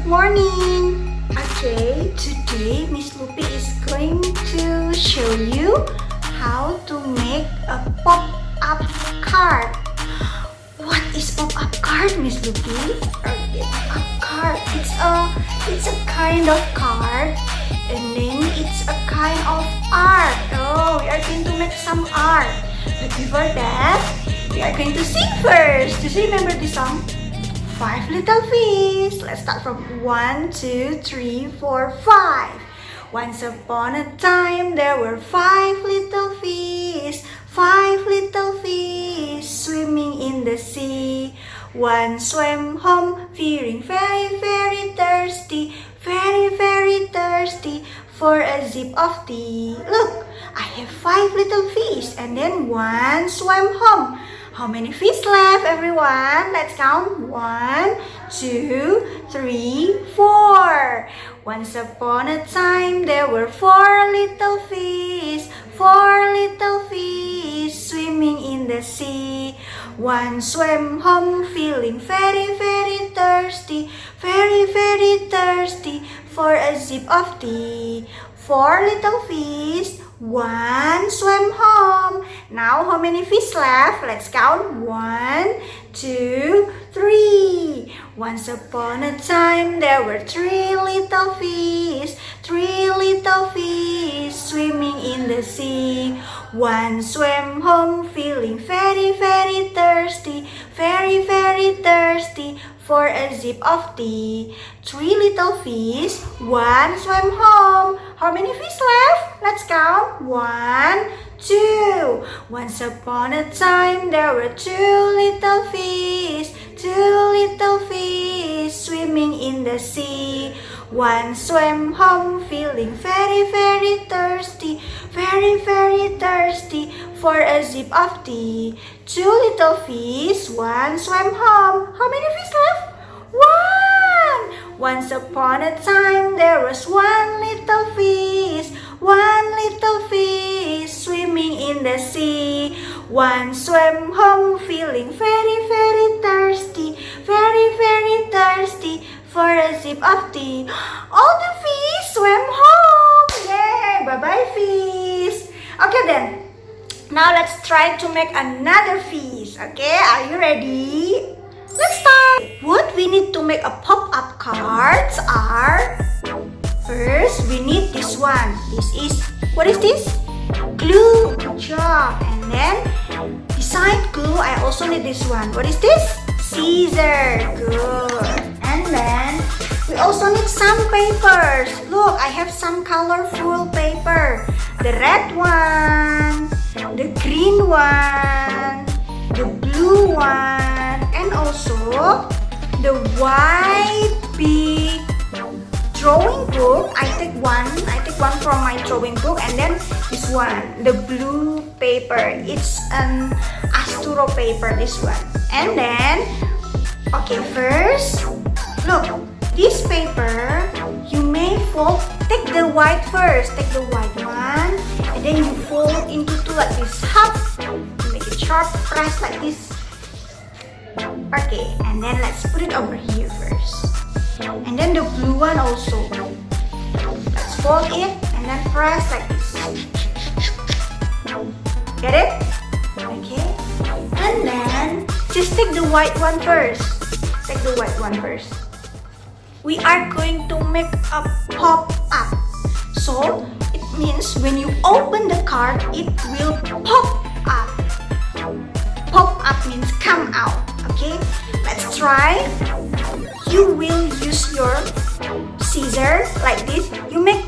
Good morning! Okay, today Miss Lupi is going to show you how to make a pop-up card. What is pop-up card, Miss Lupi? Okay, pop-up card. It's a kind of card, and then it's a kind of art. Oh, we are going to make some art. But before that, we are going to sing first. Do you remember this song? 5 little fish. Let's start from 1, 2, 3, 4, 5. Once upon a time, there were 5 little fish. 5 little fish swimming in the sea. One swam home, feeling very, very thirsty. Very, very thirsty for a sip of tea. Look, I have 5 little fish, and then one swam home. How many fish left, everyone? Let's count. 1, 2, 3, 4. Once upon a time, there were 4 little fish. 4 little fish swimming in the sea. One swam home, feeling very, very thirsty. Very, very thirsty for a sip of tea. 4 little fish. One swam home. Now how many fish left? Let's count. 1, 2, 3. Once upon a time, there were 3 little fish. 3 little fish swimming in the sea. One swam home, feeling very, very thirsty. Very, very thirsty for a sip of tea. 3 little fish. One swam home. How many fish left? Let's count. 1, 2. Once upon a time, there were 2 little fish. 2 little fish swimming in the sea. One swam home, feeling very, very thirsty. Very, very thirsty for a sip of tea. 2 little fish. One swam home. How many fish left? 1. Once upon a time, there was 1 little fish. 1 little fish swimming in the sea. One swam home, feeling very, very thirsty. Very, very thirsty for a sip of tea. All the fish swam home. Yay! Bye-bye, fish. Okay then. Now let's try to make another fish. Okay, are you ready? Let's start. What we need to make a pop-up cards are, first we need this one. What is this? Glue. Good job. And then beside glue, I also need this one. What is this? Scissor. Good. And then we also need some papers. Look, I have some colorful paper. The red one, the green one, the blue one, and also the white big drawing book. I take one from my drawing book, and then this one, the blue paper. It's an Asturo paper, this one. And then, okay, first, look, this paper, you may fold. Take the white first. Take the white one, and then you fold into two like this. Half. Make it sharp. Press like this. Okay, and then let's put it over here first. And then the blue one also. Let's fold it and then press like this. Get it? Okay. And then just take the white one first. Take the white one first. We are going to make a pop-up. So it means when you open the card, it will pop up. Pop up means come out. Okay, let's try. You will use your scissor like this. You make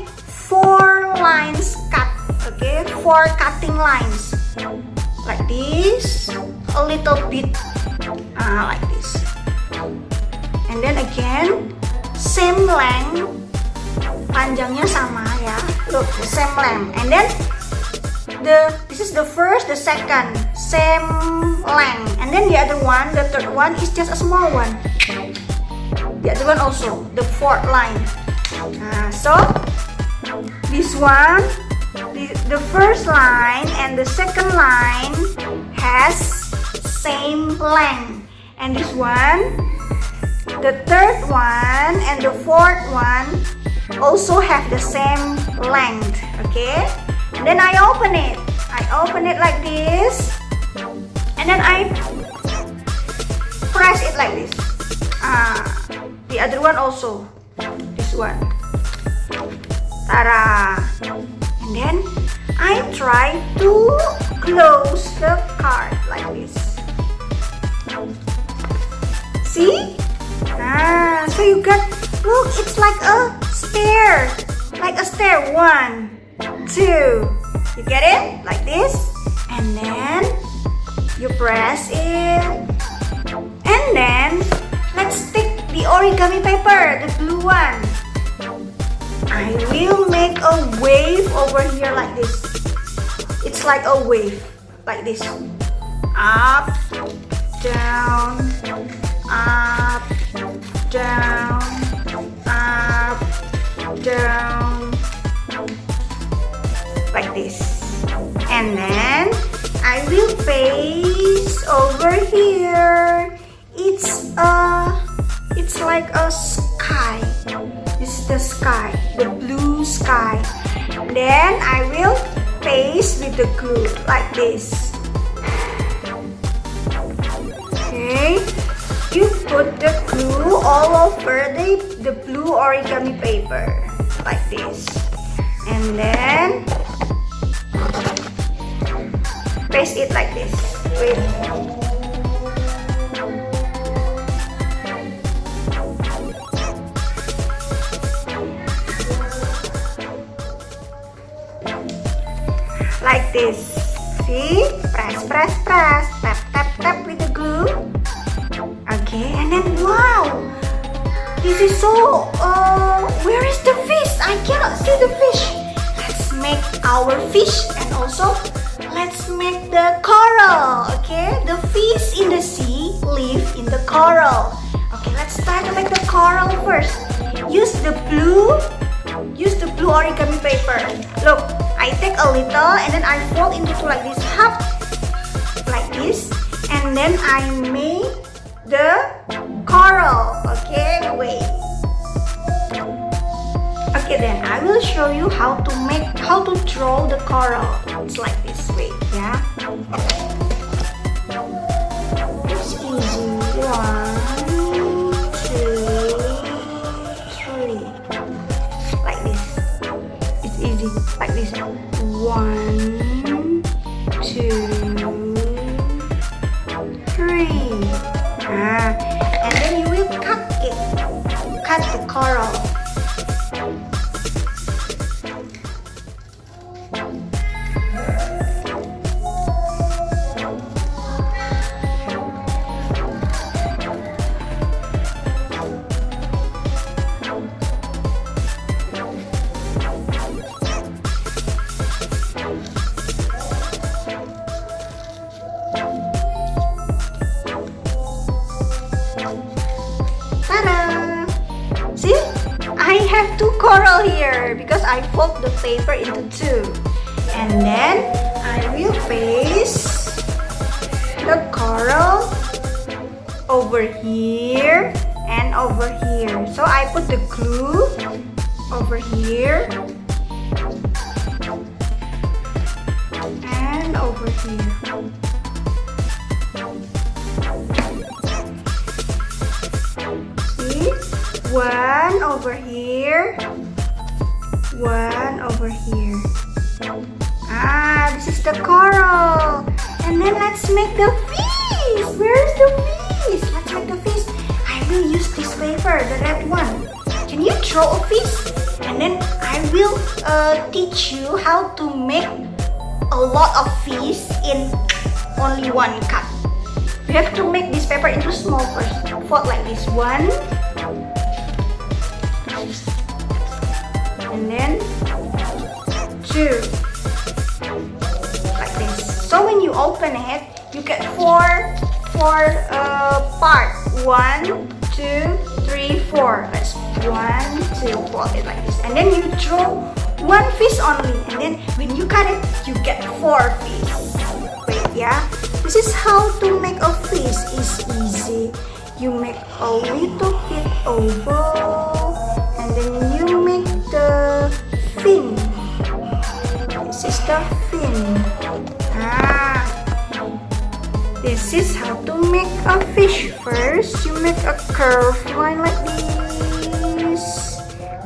4 lines cut. Okay, 4 cutting lines like this. A little bit like this. And then again, same length. Panjangnya sama ya. Look, the same length. And then this is the first, the second, same length. And then the other one, the third one is just a small one. The other one also, the 4th line. So this one, the first line and the second line has same length. And this one The third one and the fourth one also have the same length, okay? And then I open it. I open it like this, and then I press it like this. The other one also, this one. Ta-da! And then I try to close the card like this. See? So you got, look, it's like a stair. Like a stair. 1, 2. You get it? Like this. And then you press it. And then let's stick the origami paper, the blue one. I will make a wave over here like this. It's like a wave. Like this. Up, down, up, down, up, down, like this. And then I will paste over here. It's like a sky. This is the sky, the blue sky. Then I will paste with the glue like this. Okay, you put the glue all over the blue origami paper like this, and then paste it like this. Wait. Like this. See? Press, press, press. Tap, tap, tap with the glue. Okay, and then wow! This is so... where is the fish? I cannot see the fish. Let's make our fish, and also let's make the coral. Okay, the fish in the sea live in the coral. Okay, let's try to make the coral first. Use the blue origami paper. Look, I take a little and then I fold into two like this, half like this, and then I make the coral. Okay, wait. Okay, then I will show you how to draw the coral. It's like this way, yeah. It's easy. 1, 2, 3. Like this. It's easy. Like this. 1, 2, 3. And then you will cut it. Cut the coral. I have two coral here because I fold the paper into two, and then I will paste the coral over here and over here. So I put the glue over here and over here. See? One over here, one over here. This is the coral. And then let's make the fish. Where's the fish? Let's make the fish. I will use this paper, the red one. Can you draw a fish? And then I will teach you how to make a lot of fish in only one cut. You have to make this paper into small first. Fold like this. 1. And then 2, like this. So when you open it, you get four part. 1, 2, 3, 4. Let's 1, 2, fold it like this. And then you draw one fish only. And then when you cut it, you get 4 fish. Wait, yeah. This is how to make a fish. It's easy. You make a little fish oval, and then you make the fin. This is the fin. This is how to make a fish. First, you make a curved line like this.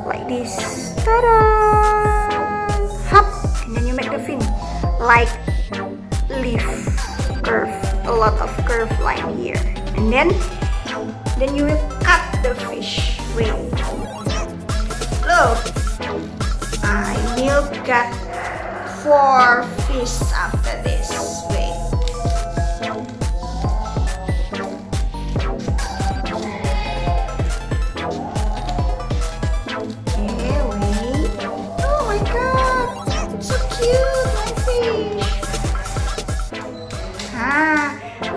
Like this. Ta-da! Hop! And then you make the fin. Like leaf curve. A lot of curved line here. And then you will cut the fish. Wait. Look. I will cut 4 fish after this. Wait.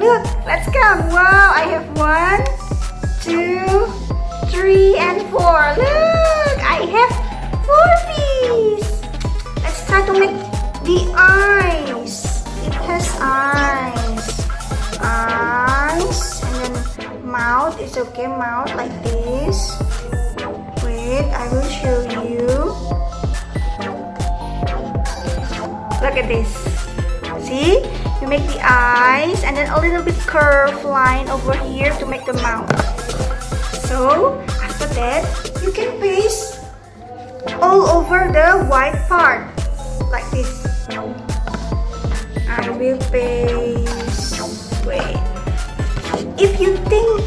Look, let's count. Wow, I have 1, 2, 3, and 4. Look, I have 4 fish. Let's try to make the eyes. It has eyes. Eyes. And then mouth is okay. Mouth like this. Wait, I will show you. Look at this. See? You make the eyes and then a little bit curved line over here to make the mouth. So after that, you can paste all over the white part like this. I will paste. Wait. If you think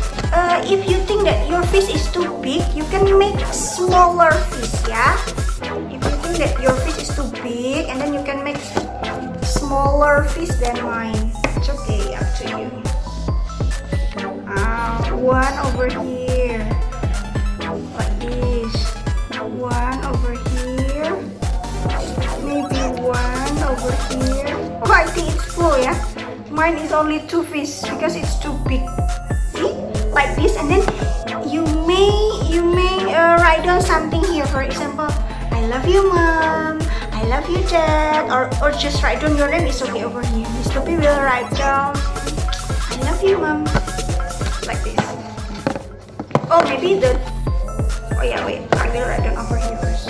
that your fish is too big, you can make smaller fish. Yeah. If you think that your fish is too big, and then you can make smaller fish than mine. It's okay, up to you. One over here, like this. One over here. Maybe one over here. Oh, I think it's full, yeah. Mine is only 2 fish because it's too big. See, like this, and then you may write down something here. For example, I love you, Mom. I love you, Dad, or just write down your name. It's okay over here. Miss Lupi will write down, I love you, Mom, like this. Oh, maybe oh yeah, wait, I will write down over here first.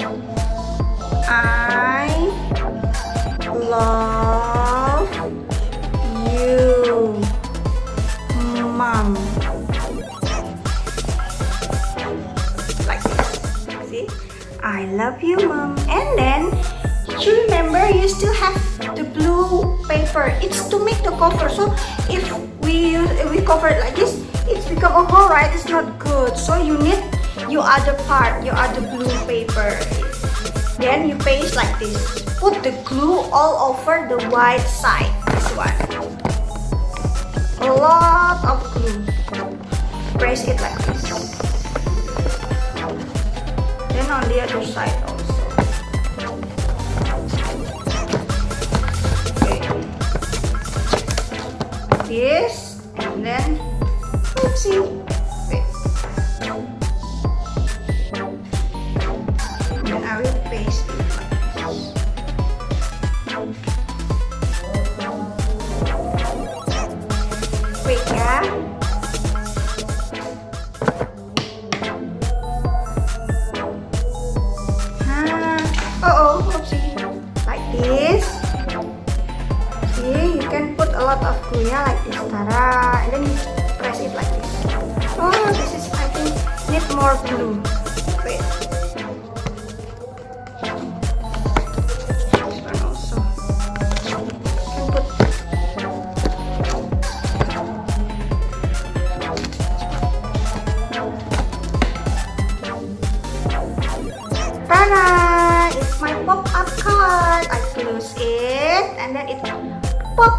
I love you, Mom, like this. See, I love you, Mom. And then you remember, you still have the blue paper. It's to make the cover. So if we cover it like this, it's become a hole, right? It's not good. So you need your other part, your other blue paper. Then you paste like this. Put the glue all over the white side. This one. A lot of glue. Press it like this. Then on the other side also. This, and then oopsie. Wait. And then I will paste it like this. Wait, yeah. Oopsie. Like this. See, you can put a lot of glue, yeah, like this. Ta-da! And then you press it like this. Oh, this is, I think, need more glue. Wait. This one also. You can put. Ta-da! It's my pop-up card. I close it and then it pop.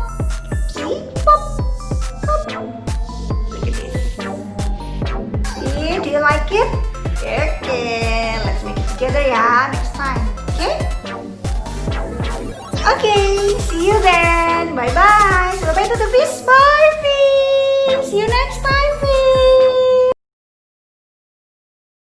See? Pop. Pop. Look at this. See? Do you like it? Okay. Let's make it together, yeah, next time. Okay? Okay. See you then. Bye-bye. Say bye to the fish. Bye, fish. See you next time.